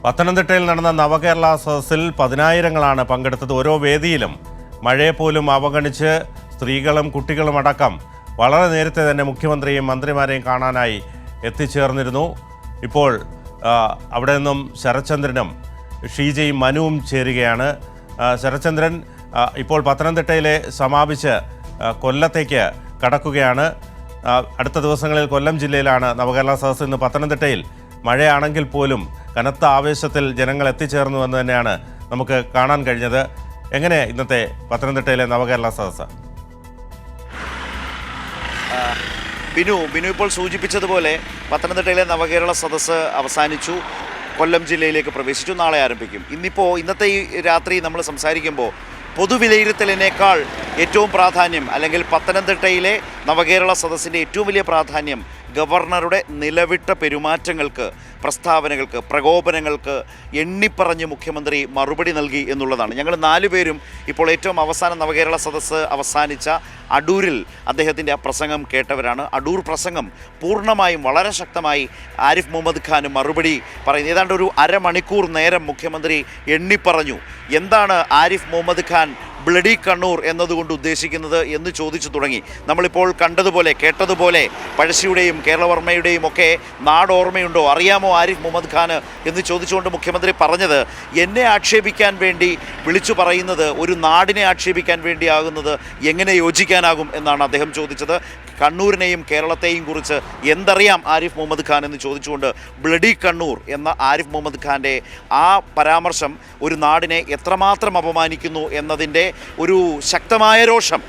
പത്തനംതിട്ടയിൽ നടന്ന നവകേരള സദസ്സിൽ പതിനായിരങ്ങളാണ് പങ്കെടുത്തത്. ഓരോ വേദിയിലും മഴയെ പോലും അവഗണിച്ച് സ്ത്രീകളും കുട്ടികളും അടക്കം വളരെ നേരത്തെ തന്നെ മുഖ്യമന്ത്രിയും മന്ത്രിമാരെയും കാണാനായി എത്തിച്ചേർന്നിരുന്നു. ഇപ്പോൾ അവിടെ നിന്നും ശരത്ചന്ദ്രനും ഷീജയും മനുവും ചേരുകയാണ്. ശരത്ചന്ദ്രൻ, ഇപ്പോൾ പത്തനംതിട്ടയിലെ സമാപിച്ച് കൊല്ലത്തേക്ക് കടക്കുകയാണ്. അടുത്ത ദിവസങ്ങളിൽ കൊല്ലം ജില്ലയിലാണ് നവകേരള സദസ്സ്. ഇന്ന് പത്തനംതിട്ടയിൽ മഴയാണെങ്കിൽ പോലും കനത്ത ആവേശത്തിൽ ജനങ്ങൾ എത്തിച്ചേർന്നുവെന്ന് തന്നെയാണ് നമുക്ക് കാണാൻ കഴിഞ്ഞത്. എങ്ങനെ ഇന്നത്തെ പത്തനംതിട്ടയിലെ നവകേരള സദസ്സ്? ബിനു ഇപ്പോൾ സൂചിപ്പിച്ചതുപോലെ പത്തനംതിട്ടയിലെ നവകേരള സദസ്സ് അവസാനിച്ചു, കൊല്ലം ജില്ലയിലേക്ക് പ്രവേശിച്ചു, നാളെ ആരംഭിക്കും. ഇന്നത്തെ ഈ രാത്രി നമ്മൾ സംസാരിക്കുമ്പോൾ പൊതുവിലയിരുത്തലിനേക്കാൾ ഏറ്റവും പ്രാധാന്യം, അല്ലെങ്കിൽ പത്തനംതിട്ടയിലെ നവകേരള സദസ്സിൻ്റെ ഏറ്റവും വലിയ പ്രാധാന്യം ഗവർണറുടെ നിലവിട്ട പെരുമാറ്റങ്ങൾക്ക്, പ്രസ്താവനകൾക്ക്, പ്രകോപനങ്ങൾക്ക് എണ്ണിപ്പറഞ്ഞ് മുഖ്യമന്ത്രി മറുപടി നൽകി എന്നുള്ളതാണ്. ഞങ്ങൾ 4 പേരും ഇപ്പോൾ ഏറ്റവും അവസാനം നവകേരള സദസ്സ് അവസാനിച്ച അടൂരിൽ അദ്ദേഹത്തിൻ്റെ ആ പ്രസംഗം കേട്ടവരാണ്. അടൂർ പ്രസംഗം പൂർണ്ണമായും വളരെ ശക്തമായി ആരിഫ് മുഹമ്മദ് ഖാന് മറുപടി പറയുന്നു. ഏതാണ്ട് ഒരു അരമണിക്കൂർ നേരം മുഖ്യമന്ത്രി എണ്ണിപ്പറഞ്ഞു. എന്താണ് ആരിഫ് മുഹമ്മദ് ഖാൻ ബ്ലഡി കണ്ണൂർ എന്നതുകൊണ്ട് ഉദ്ദേശിക്കുന്നത് എന്ന് ചോദിച്ചു തുടങ്ങി. നമ്മളിപ്പോൾ കണ്ടതുപോലെ, കേട്ടതുപോലെ പഴശ്ശിയുടെയും കേരളവർമ്മയുടെയും ഒക്കെ നാട് ഓർമ്മയുണ്ടോ, അറിയാമോ ആരിഫ് മുഹമ്മദ് ഖാന് എന്ന് ചോദിച്ചുകൊണ്ട് മുഖ്യമന്ത്രി പറഞ്ഞത്, എന്നെ ആക്ഷേപിക്കാൻ വേണ്ടി വിളിച്ചു പറയുന്നത് ഒരു നാടിനെ ആക്ഷേപിക്കാൻ വേണ്ടിയാകുന്നത് എങ്ങനെ യോജിക്കാനാകും എന്നാണ് അദ്ദേഹം ചോദിച്ചത്. കണ്ണൂരിനെയും കേരളത്തെയും കുറിച്ച് എന്തറിയാം ആരിഫ് മുഹമ്മദ് ഖാൻ എന്ന് ചോദിച്ചുകൊണ്ട് മുഹമ്മദ് കണ്ണൂർ എന്ന ആരിഫ് മുഹമ്മദ് ഖാൻ്റെ ആ പരാമർശം ഒരു നാടിനെ എത്രമാത്രം അപമാനിക്കുന്നു എന്നതിൻ്റെ ഒരു ശക്തമായ രോഷം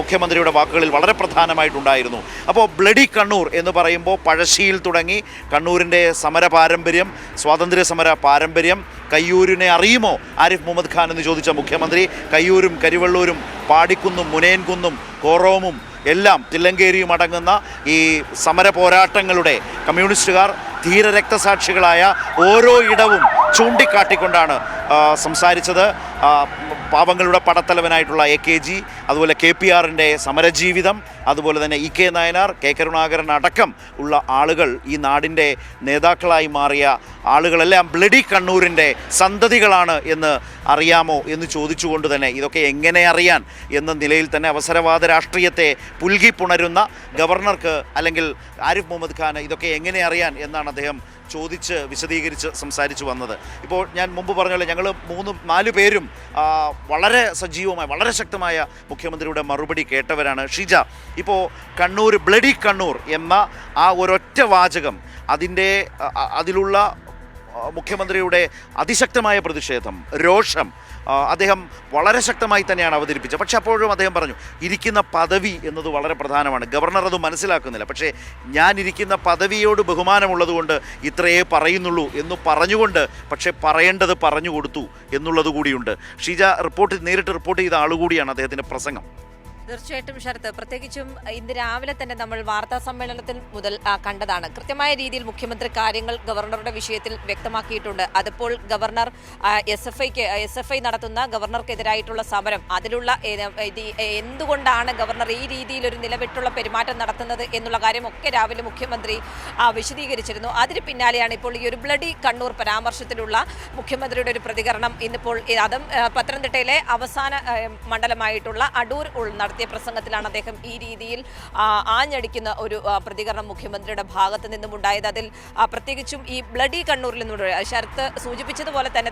മുഖ്യമന്ത്രിയുടെ വാക്കുകളിൽ വളരെ പ്രധാനമായിട്ടുണ്ടായിരുന്നു. അപ്പോൾ ബ്ലഡി കണ്ണൂർ എന്ന് പറയുമ്പോൾ പഴശ്ശിയിൽ തുടങ്ങി കണ്ണൂരിൻ്റെ സമര പാരമ്പര്യം, സ്വാതന്ത്ര്യ സമര പാരമ്പര്യം, കയ്യൂരിനെ അറിയുമോ ആരിഫ് മുഹമ്മദ് ഖാൻ എന്ന് ചോദിച്ച മുഖ്യമന്ത്രി കയ്യൂരും കരിവള്ളൂരും പാടിക്കുന്നും മുനയൻകുന്നും കോറോമും എല്ലാം തില്ലങ്കേരിയും അടങ്ങുന്ന ഈ സമര പോരാട്ടങ്ങളുടെ കമ്മ്യൂണിസ്റ്റുകാർ ധീരരക്തസാക്ഷികളായ ഓരോ ഇടവും ചൂണ്ടിക്കാട്ടിക്കൊണ്ടാണ് സംസാരിച്ചത്. പാവങ്ങളുടെ പടത്തലവനായിട്ടുള്ള AKG, അതുപോലെ KPRൻ്റെ സമരജീവിതം, അതുപോലെ തന്നെ EK നായനാർ, K കരുണാകരൻ അടക്കം ഉള്ള ആളുകൾ, ഈ നാടിൻ്റെ നേതാക്കളായി മാറിയ ആളുകളെല്ലാം ബ്ലഡി കണ്ണൂരിൻ്റെ സന്തതികളാണ് എന്ന് അറിയാമോ എന്ന് ചോദിച്ചുകൊണ്ട് തന്നെ, ഇതൊക്കെ എങ്ങനെ അറിയാൻ എന്ന നിലയിൽ തന്നെ അവസരവാദ രാഷ്ട്രീയത്തെ പുൽകിപ്പുണരുന്ന ഗവർണർക്ക്, അല്ലെങ്കിൽ ആരിഫ് മുഹമ്മദ് ഖാന് ഇതൊക്കെ എങ്ങനെ അറിയാൻ എന്നാണ് അദ്ദേഹം ചോദിച്ച് വിശദീകരിച്ച് സംസാരിച്ചു വന്നത്. ഇപ്പോൾ ഞാൻ മുമ്പ് പറഞ്ഞ പോലെ ഞങ്ങൾ 3-4 പേരും വളരെ സജീവമായ, വളരെ ശക്തമായ മുഖ്യമന്ത്രിയുടെ മറുപടി കേട്ടവരാണ്. ഷീജ, ഇപ്പോൾ കണ്ണൂർ, ബ്ലഡി കണ്ണൂർ എന്ന ആ ഒരൊറ്റ വാചകം, അതിലുള്ള മുഖ്യമന്ത്രിയുടെ അതിശക്തമായ പ്രതിഷേധം, രോഷം അദ്ദേഹം വളരെ ശക്തമായി തന്നെയാണ് അവതരിപ്പിച്ചത്. പക്ഷേ അപ്പോഴും അദ്ദേഹം പറഞ്ഞു, ഇരിക്കുന്ന പദവി എന്നത് വളരെ പ്രധാനമാണ്. ഗവർണർ അത് മനസ്സിലാക്കുന്നില്ല. പക്ഷേ ഞാൻ ഇരിക്കുന്ന പദവിയോട് ബഹുമാനമുള്ളതുകൊണ്ട് ഇത്രയേ പറയുന്നുള്ളൂ എന്ന് പറഞ്ഞുകൊണ്ട്, പക്ഷേ പറയേണ്ടത് പറഞ്ഞു കൊടുത്തു എന്നുള്ളത് കൂടിയുണ്ട്. ഷീജ നേരിട്ട് റിപ്പോർട്ട് ചെയ്ത ആളുകൂടിയാണ് അദ്ദേഹത്തിൻ്റെ പ്രസംഗം. തീർച്ചയായിട്ടും ശരത്ത്, പ്രത്യേകിച്ചും ഇന്ന് രാവിലെ തന്നെ നമ്മൾ വാർത്താ സമ്മേളനത്തിൽ മുതൽ കണ്ടതാണ്. കൃത്യമായ രീതിയിൽ മുഖ്യമന്ത്രി കാര്യങ്ങൾ ഗവർണറുടെ വിഷയത്തിൽ വ്യക്തമാക്കിയിട്ടുണ്ട്. അതിപ്പോൾ ഗവർണർ SFI നടത്തുന്ന ഗവർണർക്കെതിരായിട്ടുള്ള സമരം, അതിലുള്ള എന്തുകൊണ്ടാണ് ഗവർണർ ഈ രീതിയിൽ ഒരു നിലവിട്ടുള്ള പെരുമാറ്റം നടത്തുന്നത് എന്നുള്ള കാര്യമൊക്കെ രാവിലെ മുഖ്യമന്ത്രി വിശദീകരിച്ചിരുന്നു. അതിന് പിന്നാലെയാണ് ഇപ്പോൾ ഈ ഒരു ബ്ലഡി കണ്ണൂർ പരാമർശത്തിലുള്ള മുഖ്യമന്ത്രിയുടെ ഒരു പ്രതികരണം. ഇന്നിപ്പോൾ അതും പത്തനംതിട്ടയിലെ അവസാന മണ്ഡലമായിട്ടുള്ള അടൂർ നടത്തിയ പ്രസംഗത്തിലാണ് അദ്ദേഹം ഈ രീതിയിൽ ആഞ്ഞടിക്കുന്ന ഒരു പ്രതികരണം മുഖ്യമന്ത്രിയുടെ ഭാഗത്ത് നിന്നും ഉണ്ടായത്. അതിൽ പ്രത്യേകിച്ചും ഈ ബ്ലഡി കണ്ണൂരിൽ നിന്നുള്ള ശരത്ത് സൂചിപ്പിച്ചതുപോലെ തന്നെ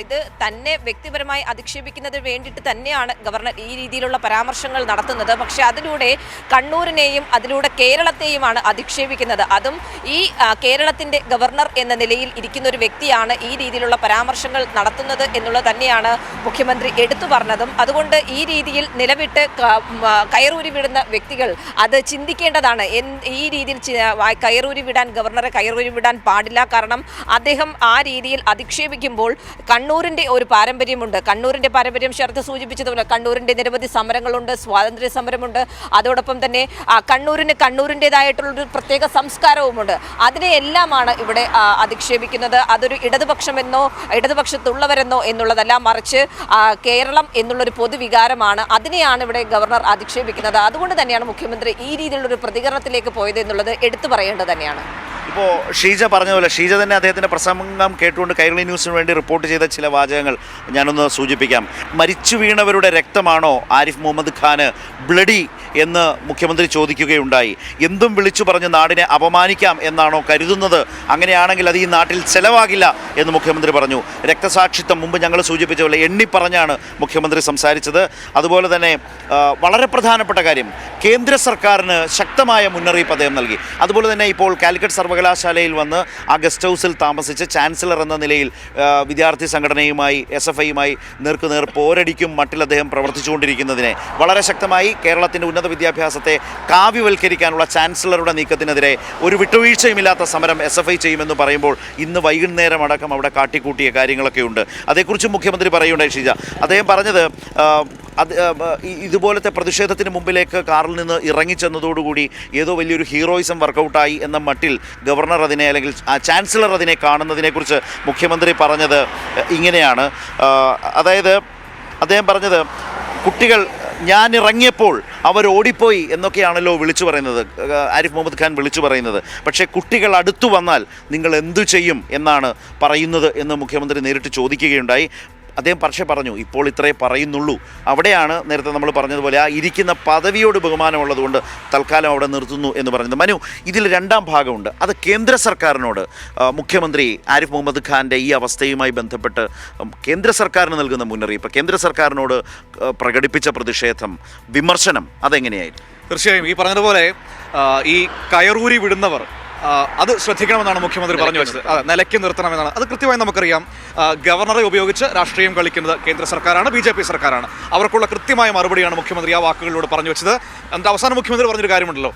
ഇത് തന്നെ വ്യക്തിപരമായി അധിക്ഷേപിക്കുന്നതിന് വേണ്ടിയിട്ട് തന്നെയാണ് ഗവർണർ ഈ രീതിയിലുള്ള പരാമർശങ്ങൾ നടത്തുന്നത്. പക്ഷേ അതിലൂടെ കണ്ണൂരിനെയും അതിലൂടെ കേരളത്തെയുമാണ് അധിക്ഷേപിക്കുന്നത്. അതും ഈ കേരളത്തിൻ്റെ ഗവർണർ എന്ന നിലയിൽ ഇരിക്കുന്ന ഒരു വ്യക്തിയാണ് ഈ രീതിയിലുള്ള പരാമർശങ്ങൾ നടത്തുന്നത് എന്നുള്ളത് തന്നെയാണ് മുഖ്യമന്ത്രി എടുത്തു പറഞ്ഞതും. അതുകൊണ്ട് ഈ രീതിയിൽ നിലവിട്ട് കയറൂരി വിടുന്ന വ്യക്തികൾ അത് ചിന്തിക്കേണ്ടതാണ്. ഈ രീതിയിൽ ഗവർണറെ കയറൂരി വിടാൻ പാടില്ല. കാരണം അദ്ദേഹം ആ രീതിയിൽ അധിക്ഷേപിക്കുമ്പോൾ കണ്ണൂരിൻ്റെ ഒരു പാരമ്പര്യമുണ്ട്. കണ്ണൂരിൻ്റെ പാരമ്പര്യം ശരത്ത് സൂചിപ്പിച്ചതുപോലെ കണ്ണൂരിൻ്റെ നിരവധി സമരങ്ങളുണ്ട്, സ്വാതന്ത്ര്യ സമരമുണ്ട്. അതോടൊപ്പം തന്നെ കണ്ണൂരിൻ്റെതായിട്ടുള്ളൊരു പ്രത്യേക സംസ്കാരവുമുണ്ട്. അതിനെയെല്ലാമാണ് ഇവിടെ അധിക്ഷേപിക്കുന്നത്. അതൊരു ഇടതുപക്ഷമെന്നോ ഇടതുപക്ഷത്തുള്ളവരെന്നോ എന്നുള്ളതല്ല, മറിച്ച് കേരളം എന്നുള്ളൊരു പൊതുവികാരമാണ്. അതിനെയാണ് ഇവിടെ ഗവർണർ അധിക്ഷേപിക്കുന്നത്. അതുകൊണ്ട് തന്നെയാണ് മുഖ്യമന്ത്രി ഈ രീതിയിലുള്ളൊരു പ്രതികരണത്തിലേക്ക് പോയത് എന്നുള്ളത് എടുത്തു പറയേണ്ടത് തന്നെയാണ്. ഇപ്പോൾ ഷീജ പറഞ്ഞതുപോലെ ഷീജ തന്നെ അദ്ദേഹത്തിൻ്റെ പ്രസംഗം കേട്ടുകൊണ്ട് കൈരളി ന്യൂസിന് വേണ്ടി റിപ്പോർട്ട് ചെയ്ത ചില വാചകങ്ങൾ ഞാനൊന്ന് സൂചിപ്പിക്കാം. മരിച്ചു വീണവരുടെ രക്തമാണോ ആരിഫ് മുഹമ്മദ് ഖാന് ബ്ലഡി എന്ന് മുഖ്യമന്ത്രി ചോദിക്കുകയുണ്ടായി. എന്തും വിളിച്ചു പറഞ്ഞ് നാടിനെ അപമാനിക്കാം എന്നാണോ കരുതുന്നത്? അങ്ങനെയാണെങ്കിൽ അത് ഈ നാട്ടിൽ ചെലവാകില്ല എന്ന് മുഖ്യമന്ത്രി പറഞ്ഞു. രക്തസാക്ഷിത്വം മുമ്പ് ഞങ്ങൾ സൂചിപ്പിച്ച പോലെ എണ്ണിപ്പറഞ്ഞാണ് മുഖ്യമന്ത്രി സംസാരിച്ചത്. അതുപോലെ തന്നെ വളരെ പ്രധാനപ്പെട്ട കാര്യം, കേന്ദ്ര സർക്കാരിന് ശക്തമായ മുന്നറിയിപ്പ് അദ്ദേഹം നൽകി. അതുപോലെ തന്നെ ഇപ്പോൾ കാലിക്കറ്റ് സർവകലാശാലയിൽ വന്ന് ആ ഗസ്റ്റ് ഹൗസിൽ താമസിച്ച് ചാൻസലർ എന്ന നിലയിൽ വിദ്യാർത്ഥി സംഘടനയുമായി SFIയുമായി നേർക്കുനേർ പോരടിക്കും മട്ടിൽ അദ്ദേഹം പ്രവർത്തിച്ചുകൊണ്ടിരിക്കുന്നതിനെ വളരെ ശക്തമായി കേരളത്തിൻ്റെ ഉന്നത വിദ്യാഭ്യാസത്തെ കാവ്യവൽക്കരിക്കാനുള്ള ചാൻസലറുടെ നീക്കത്തിനെതിരെ ഒരു വിട്ടുവീഴ്ചയുമില്ലാത്ത സമരം SFI ചെയ്യുമെന്ന് പറയുമ്പോൾ ഇന്ന് വൈകുന്നേരം അടക്കം അവിടെ കാട്ടിക്കൂട്ടിയ കാര്യങ്ങളൊക്കെ ഉണ്ട്. അതേക്കുറിച്ച് മുഖ്യമന്ത്രി പറയുണ്ടായി ഷീജ. അദ്ദേഹം പറഞ്ഞത് ഇതുപോലത്തെ പ്രതിഷേധത്തിന് മുമ്പിലേക്ക് കാറിൽ നിന്ന് ഇറങ്ങിച്ചെന്നതോടുകൂടി ഏതോ വലിയൊരു ഹീറോയിസം വർക്കൗട്ടായി എന്ന മട്ടിൽ ഗവർണർ അതിനെ അല്ലെങ്കിൽ ചാൻസലർ അതിനെ കാണുന്നതിനെക്കുറിച്ച് മുഖ്യമന്ത്രി പറഞ്ഞത് ഇങ്ങനെയാണ്. അതായത് അദ്ദേഹം പറഞ്ഞത്, കുട്ടികൾ ഞാൻ ഇറങ്ങിയപ്പോൾ അവർ ഓടിപ്പോയി എന്നൊക്കെയാണല്ലോ വിളിച്ചു പറയുന്നത്, ആരിഫ് മുഹമ്മദ് ഖാൻ വിളിച്ചു പറയുന്നത്. പക്ഷേ കുട്ടികൾ അടുത്തു വന്നാൽ നിങ്ങൾ എന്തു ചെയ്യും എന്നാണ് പറയുന്നത് എന്ന് മുഖ്യമന്ത്രി നേരിട്ട് ചോദിക്കുകയുണ്ടായി. അദ്ദേഹം പക്ഷേ പറഞ്ഞു, ഇപ്പോൾ ഇത്രേ പറയുന്നുള്ളൂ. അവിടെയാണ് നേരത്തെ നമ്മൾ പറഞ്ഞതുപോലെ ആ ഇരിക്കുന്ന പദവിയോട് ബഹുമാനമുള്ളതുകൊണ്ട് തൽക്കാലം അവിടെ നിർത്തുന്നു എന്ന് പറയുന്നത്. മനു, ഇതിൽ രണ്ടാം ഭാഗമുണ്ട്. അത് കേന്ദ്ര സർക്കാരിനോട് മുഖ്യമന്ത്രി ആരിഫ് മുഹമ്മദ് ഖാൻ്റെ ഈ അവസ്ഥയുമായി ബന്ധപ്പെട്ട് കേന്ദ്ര സർക്കാരിന് നൽകുന്ന മുന്നറിയിപ്പ്, കേന്ദ്ര സർക്കാരിനോട് പ്രകടിപ്പിച്ച പ്രതിഷേധം, വിമർശനം, അതെങ്ങനെയായിരുന്നു? തീർച്ചയായും ഈ പറഞ്ഞതുപോലെ ഈ കയറൂരി വിടുന്നവർ അത് ശ്രദ്ധിക്കണമെന്നാണ് മുഖ്യമന്ത്രി പറഞ്ഞു വെച്ചത്. നിലയ്ക്ക് നിർത്തണമെന്നാണ്. അത് കൃത്യമായി നമുക്കറിയാം. ഗവർണറെ ഉപയോഗിച്ച് രാഷ്ട്രീയം കളിക്കുന്നത് കേന്ദ്ര സർക്കാരാണ്, BJP സർക്കാരാണ്. അവർക്കുള്ള കൃത്യമായ മറുപടിയാണ് മുഖ്യമന്ത്രി ആ വാക്കുകളിലൂടെ പറഞ്ഞു വെച്ചത്. എന്നിട്ട് അവസാനം മുഖ്യമന്ത്രി പറഞ്ഞൊരു കാര്യമുണ്ടല്ലോ,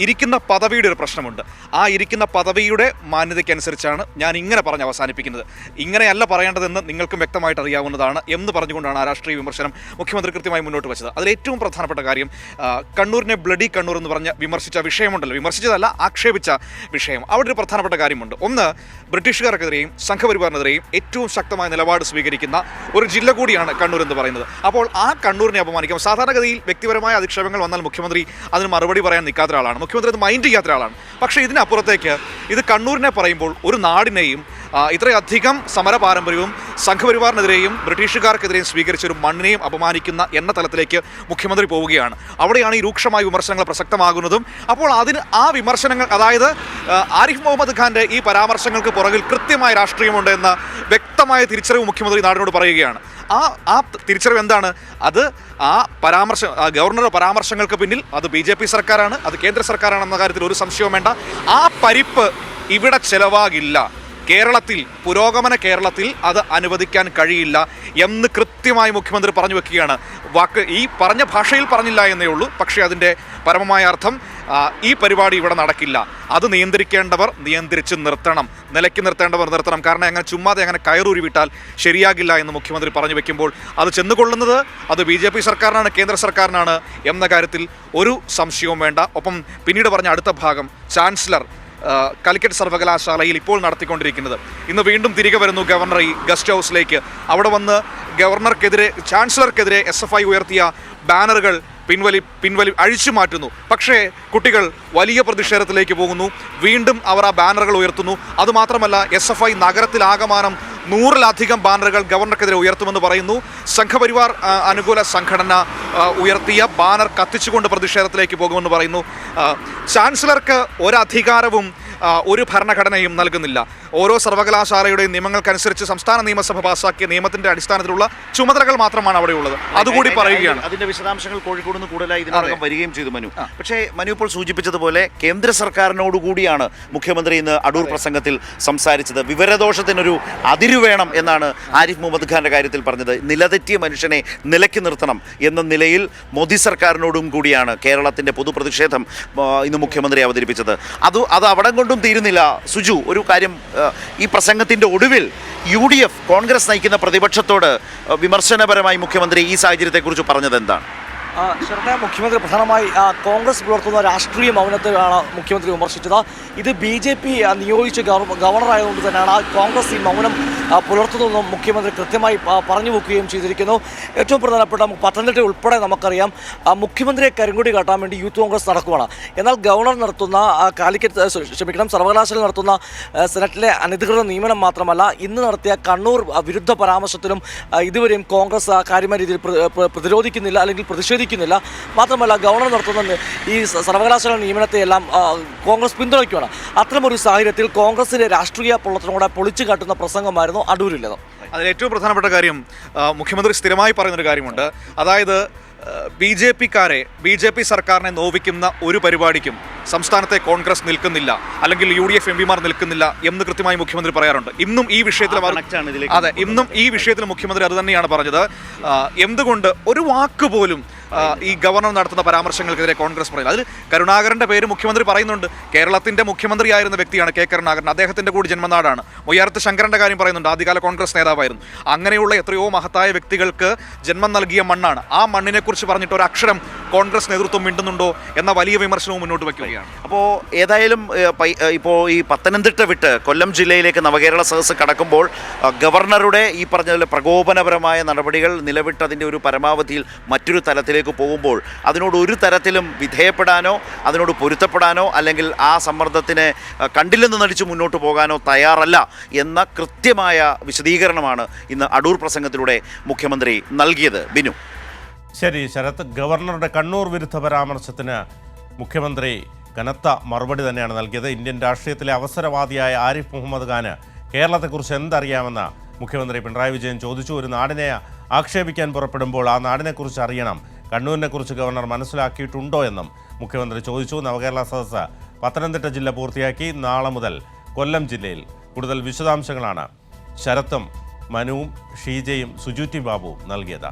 ഇരിക്കുന്ന പദവിയുടെ ഒരു പ്രശ്നമുണ്ട്. ആ ഇരിക്കുന്ന പദവിയുടെ മാന്യതയ്ക്കനുസരിച്ചാണ് ഞാൻ ഇങ്ങനെ പറഞ്ഞ് അവസാനിപ്പിക്കുന്നത്. ഇങ്ങനെയല്ല പറയേണ്ടതെന്ന് നിങ്ങൾക്കും വ്യക്തമായിട്ട് അറിയാവുന്നതാണ് എന്ന് പറഞ്ഞുകൊണ്ടാണ് ആ രാഷ്ട്രീയ വിമർശനം മുഖ്യമന്ത്രി കൃത്യമായി മുന്നോട്ട് വെച്ചത്. അതിലേറ്റവും പ്രധാനപ്പെട്ട കാര്യം, കണ്ണൂരിനെ ബ്ലഡി കണ്ണൂർ എന്ന് പറഞ്ഞ് വിമർശിച്ച വിഷയമുണ്ടല്ലോ, വിമർശിച്ചതല്ല ആക്ഷേപിച്ച വിഷയം. അവിടെ ഒരു പ്രധാനപ്പെട്ട കാര്യമുണ്ട്. ഒന്ന്, ബ്രിട്ടീഷുകാർക്കെതിരെയും സംഘപരിവാറിനെതിരെയും ഏറ്റവും ശക്തമായ നിലപാട് സ്വീകരിക്കുന്ന ഒരു ജില്ല കൂടിയാണ് കണ്ണൂർ എന്ന് പറയുന്നത്. അപ്പോൾ ആ കണ്ണൂരിനെ അപമാനിക്കാം. സാധാരണഗതിയിൽ വ്യക്തിപരമായ അധിക്ഷേപങ്ങൾ വന്നാൽ മുഖ്യമന്ത്രി അതിന് മറുപടി പറയാൻ നിൽക്കാത്ത ആളാണ്, മുഖ്യമന്ത്രി അത് മൈൻഡ് ചെയ്യാത്ത ആളാണ്. പക്ഷേ ഇതിനപ്പുറത്തേക്ക് ഇത് കണ്ണൂരിനെ പറയുമ്പോൾ ഒരു നാടിനെയും ഇത്രയധികം സമര പാരമ്പര്യവും സംഘപരിവാറിനെതിരെയും ബ്രിട്ടീഷുകാർക്കെതിരെയും സ്വീകരിച്ച ഒരു മണ്ണിനെയും അപമാനിക്കുന്ന എന്ന തലത്തിലേക്ക് മുഖ്യമന്ത്രി പോവുകയാണ്. അവിടെയാണ് ഈ രൂക്ഷമായ വിമർശനങ്ങൾ പ്രസക്തമാകുന്നതും. അപ്പോൾ അതിന് ആ വിമർശനങ്ങൾ, അതായത് ആരിഫ് മുഹമ്മദ് ഖാൻ്റെ ഈ പരാമർശങ്ങൾക്ക് പുറകിൽ കൃത്യമായ രാഷ്ട്രീയമുണ്ട് എന്ന വ്യക്തമായ തിരിച്ചറിവ് മുഖ്യമന്ത്രി നാടിനോട് പറയുകയാണ്. ആ തിരിച്ചറിവ് എന്താണ്? അത് ഗവർണറുടെ പരാമർശങ്ങൾക്ക് പിന്നിൽ അത് BJP സർക്കാരാണ്, അത് കേന്ദ്ര സർക്കാരാണെന്ന കാര്യത്തിൽ ഒരു സംശയവും വേണ്ട. ആ പരിപ്പ് ഇവിടെ ചെലവാകില്ല. കേരളത്തിൽ, പുരോഗമന കേരളത്തിൽ അത് അനുവദിക്കാൻ കഴിയില്ല എന്ന് കൃത്യമായി മുഖ്യമന്ത്രി പറഞ്ഞു വെക്കുകയാണ്. ഈ പറഞ്ഞ ഭാഷയിൽ പറഞ്ഞില്ല എന്നേ ഉള്ളൂ, പക്ഷേ അതിൻ്റെ പരമമായ അർത്ഥം ഈ പരിപാടി ഇവിടെ നടക്കില്ല. അത് നിയന്ത്രിക്കേണ്ടവർ നിയന്ത്രിച്ച് നിർത്തണം, നിലയ്ക്ക് നിർത്തേണ്ടവർ നിർത്തണം. കാരണം അങ്ങനെ ചുമ്മാതെ അങ്ങനെ കയറൂരി വിട്ടാൽ ശരിയാകില്ല എന്ന് മുഖ്യമന്ത്രി പറഞ്ഞു വെക്കുമ്പോൾ അത് ചെന്നുകൊള്ളുന്നത് അത് BJP സർക്കാരിനാണ്, കേന്ദ്ര സർക്കാരിനാണ് എന്ന കാര്യത്തിൽ ഒരു സംശയവും വേണ്ട. ഒപ്പം പിന്നീട് പറഞ്ഞ അടുത്ത ഭാഗം, ചാൻസലർ കാലിക്കറ്റ് സർവകലാശാലയിൽ ഇപ്പോൾ നടത്തിക്കൊണ്ടിരിക്കുന്നത്. ഇന്ന് വീണ്ടും തിരികെ വരുന്നു ഗവർണർ ഈ ഗസ്റ്റ് ഹൗസിലേക്ക്. അവിടെ വന്ന് ഗവർണർക്കെതിരെ, ചാൻസലർക്കെതിരെ SFI ഉയർത്തിയ ബാനറുകൾ പിൻവലി അഴിച്ചു മാറ്റുന്നു. പക്ഷേ കുട്ടികൾ വലിയ പ്രതിഷേധത്തിലേക്ക് പോകുന്നു. വീണ്ടും അവർ ആ ബാനറുകൾ ഉയർത്തുന്നു. അതുമാത്രമല്ല, SFI നഗരത്തിലാകമാനം 100-ലധികം ബാനറുകൾ ഗവർണർക്കെതിരെ ഉയർത്തുമെന്ന് പറയുന്നു. സംഘപരിവാർ അനുകൂല സംഘടന ഉയർത്തിയ ബാനർ കത്തിച്ചുകൊണ്ട് പ്രതിഷേധത്തിലേക്ക് പോകുമെന്ന് പറയുന്നു. ചാൻസലർക്ക് ഒരധികാരവും ഒരു ഭരണഘടനയും നൽകുന്നില്ല. ഓരോ സർവകലാശാലയുടെയും നിയമങ്ങൾക്കനുസരിച്ച് സംസ്ഥാന നിയമസഭ പാസാക്കിയ നിയമത്തിന്റെ അടിസ്ഥാനത്തിലുള്ള ചുമതലകൾ മാത്രമാണ് അവിടെ ഉള്ളത്. അതുകൂടി പറയുകയാണ്. അതിന്റെ വിശദാംശങ്ങൾ കോഴിക്കോട് നിന്ന് കൂടുതലായി ഇതിനകം വരികയും ചെയ്തു മനു. പക്ഷേ മനു ഇപ്പോൾ സൂചിപ്പിച്ചതുപോലെ കേന്ദ്ര സർക്കാരിനോടുകൂടിയാണ് മുഖ്യമന്ത്രി ഇന്ന് അടൂർ പ്രസംഗത്തിൽ സംസാരിച്ചത്. വിവരദോഷത്തിനൊരു അതിരു വേണം എന്നാണ് ആരിഫ് മുഹമ്മദ് ഖാന്റെ കാര്യത്തിൽ പറഞ്ഞത്. നിലതെറ്റിയ മനുഷ്യനെ നിലയ്ക്ക് നിർത്തണം എന്ന നിലയിൽ മോദി സർക്കാരിനോടും കൂടിയാണ് കേരളത്തിന്റെ പൊതുപ്രതിഷേധം ഇന്ന് മുഖ്യമന്ത്രി അവതരിപ്പിച്ചത്. അത് അവിടം കൊണ്ടും തീരുന്നില്ല. സുജു, ഒരു കാര്യം, ഈ പ്രസംഗത്തിൻ്റെ ഒടുവിൽ കോൺഗ്രസ് നയിക്കുന്ന പ്രതിപക്ഷത്തോട് വിമർശനപരമായി മുഖ്യമന്ത്രി ഈ സാഹചര്യത്തെക്കുറിച്ച് പറഞ്ഞത് എന്താണ്? ശരണ്യ, മുഖ്യമന്ത്രി പ്രധാനമായി കോൺഗ്രസ് പുലർത്തുന്ന രാഷ്ട്രീയ മൗനത്തെയാണ് മുഖ്യമന്ത്രി വിമർശിച്ചത്. ഇത് BJP നിയോഗിച്ച ഗവർണറായതുകൊണ്ട് തന്നെയാണ് കോൺഗ്രസ് ഈ മൗനം പുലർത്തുന്നതെന്നും മുഖ്യമന്ത്രി കൃത്യമായി പറഞ്ഞു വെക്കുകയും ചെയ്തിരിക്കുന്നു. ഏറ്റവും പ്രധാനപ്പെട്ട പത്തനംതിട്ട ഉൾപ്പെടെ നമുക്കറിയാം മുഖ്യമന്ത്രിയെ കരിങ്കൊടി കാട്ടാൻ വേണ്ടി യൂത്ത് കോൺഗ്രസ് നടക്കുകയാണ്. എന്നാൽ ഗവർണർ നടത്തുന്ന സർവകലാശാല നടത്തുന്ന സെനറ്റിലെ അനധികൃത നിയമനം മാത്രമല്ല, ഇന്ന് നടത്തിയ കണ്ണൂർ വിരുദ്ധ പരാമർശത്തിലും ഇതുവരെയും കോൺഗ്രസ് കാര്യമായ രീതിയിൽ പ്രതിരോധിക്കുന്നില്ല അല്ലെങ്കിൽ പ്രതിഷേധിക്കുന്നില്ല. മാത്രമല്ല, ഗവർണർ നടത്തുന്ന ഈ സർവകലാശാല നിയമനത്തെയെല്ലാം കോൺഗ്രസ് പിന്തുണയ്ക്കുകയാണ്. അത്തരമൊരു സാഹചര്യത്തിൽ കോൺഗ്രസിന്റെ രാഷ്ട്രീയ പൊള്ളത്തിനോടെ പൊളിച്ചു കാട്ടുന്ന പ്രസംഗമായിരുന്നു അടൂരിലേത്. അതിൽ ഏറ്റവും പ്രധാനപ്പെട്ട കാര്യം മുഖ്യമന്ത്രി സ്ഥിരമായി പറയുന്നൊരു കാര്യമുണ്ട്. അതായത് BJP സർക്കാരിനെ നോവിക്കുന്ന ഒരു പരിപാടിക്കും സംസ്ഥാനത്തെ കോൺഗ്രസ് നിൽക്കുന്നില്ല, അല്ലെങ്കിൽ UDF MPമാർ നിൽക്കുന്നില്ല എന്ന് കൃത്യമായി മുഖ്യമന്ത്രി പറയാറുണ്ട്. ഇന്നും ഈ വിഷയത്തിൽ മുഖ്യമന്ത്രി അത് തന്നെയാണ് പറഞ്ഞത്. എന്തുകൊണ്ട് ഒരു വാക്ക് പോലും ഈ ഗവർണർ നടത്തുന്ന പരാമർശങ്ങൾക്കെതിരെ കോൺഗ്രസ് പറയുന്നത്? അതിൽ കരുണാകരന്റെ പേര് മുഖ്യമന്ത്രി പറയുന്നുണ്ട്. കേരളത്തിന്റെ മുഖ്യമന്ത്രിയായിരുന്ന വ്യക്തിയാണ് കരുണാകരൻ. അദ്ദേഹത്തിന്റെ കൂടി ജന്മനാടാണ്. മൊയ്യാരത്ത് ശങ്കരന്റെ കാര്യം പറയുന്നുണ്ട്. ആദ്യകാല കോൺഗ്രസ് നേതാവായിരുന്നു. അങ്ങനെയുള്ള എത്രയോ മഹത്തായ വ്യക്തികൾക്ക് ജന്മം നൽകിയ മണ്ണാണ്. ആ മണ്ണിനെ കുറിച്ച് പറഞ്ഞിട്ട് ഒരു അക്ഷരം കോൺഗ്രസ് നേതൃത്വം മിണ്ടുന്നുണ്ടോ എന്ന വലിയ വിമർശനവും മുന്നോട്ട് വയ്ക്കുകയാണ്. അപ്പോൾ ഏതായാലും ഇപ്പോൾ ഈ പത്തനംതിട്ട വിട്ട് കൊല്ലം ജില്ലയിലേക്ക് നവകേരള സദസ്സ് കടക്കുമ്പോൾ ഗവർണറുടെ ഈ പറഞ്ഞ പ്രകോപനപരമായ നടപടികൾ നിലവിട്ട് അതിൻ്റെ ഒരു പരമാവധിയിൽ മറ്റൊരു തലത്തിലേക്ക് പോകുമ്പോൾ അതിനോട് ഒരു തരത്തിലും വിധേയപ്പെടാനോ അതിനോട് പൊരുത്തപ്പെടാനോ അല്ലെങ്കിൽ ആ സമ്മർദ്ദത്തിനെ കണ്ടില്ലെന്ന് നടിച്ച് മുന്നോട്ട് പോകാനോ തയ്യാറല്ല എന്ന കൃത്യമായ വിശദീകരണമാണ് ഇന്ന് അടൂർ പ്രസംഗത്തിലൂടെ മുഖ്യമന്ത്രി നൽകിയത്. ബിനു. ശരി ശരത്ത്, ഗവർണറുടെ കണ്ണൂർ വിരുദ്ധ പരാമർശത്തിന് മുഖ്യമന്ത്രി കനത്ത മറുപടി തന്നെയാണ് നൽകിയത്. ഇന്ത്യൻ രാഷ്ട്രീയത്തിലെ അവസരവാദിയായ ആരിഫ് മുഹമ്മദ് ഖാന് കേരളത്തെക്കുറിച്ച് എന്തറിയാമെന്ന് മുഖ്യമന്ത്രി പിണറായി വിജയൻ ചോദിച്ചു. ഒരു നാടിനെ ആക്ഷേപിക്കാൻ പുറപ്പെടുമ്പോൾ ആ നാടിനെക്കുറിച്ച് അറിയണം. കണ്ണൂരിനെക്കുറിച്ച് ഗവർണർ മനസ്സിലാക്കിയിട്ടുണ്ടോ എന്നും മുഖ്യമന്ത്രി ചോദിച്ചു. നവകേരള സദസ്സ് പത്തനംതിട്ട ജില്ല പൂർത്തിയാക്കി. നാളെ മുതൽ കൊല്ലം ജില്ലയിൽ. കൂടുതൽ വിശദാംശങ്ങളാണ് ശരത്തും മനുവും ഷീജയും സുജുറ്റി ബാബുവും നൽകിയത്.